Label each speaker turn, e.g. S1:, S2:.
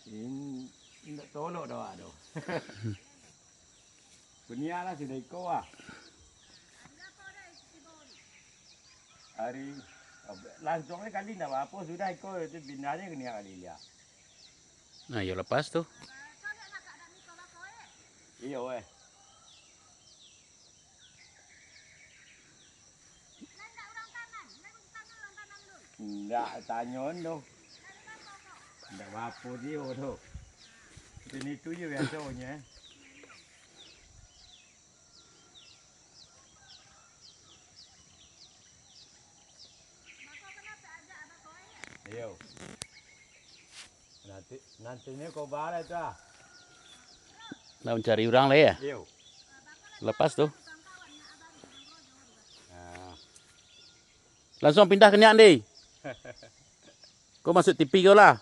S1: Ini tak tolok dah aduh. Punya lah sudah ikut ah. Hari langsung kali nak apa sudah ikut itu binanya kena kali dia.
S2: Nah, ya lepas tuh.
S1: Iya weh. Enggak tanyon tu. Enggak apa dia tu. Ini tu je biasanya. Iya. Nantinya kau balik tu ah.
S2: Lah mencari orang lah ya.
S1: Iya.
S2: Lepas tuh.
S1: Nah.
S2: Langsung pindah ke Nyak deh. Kau masuk TV kau lah.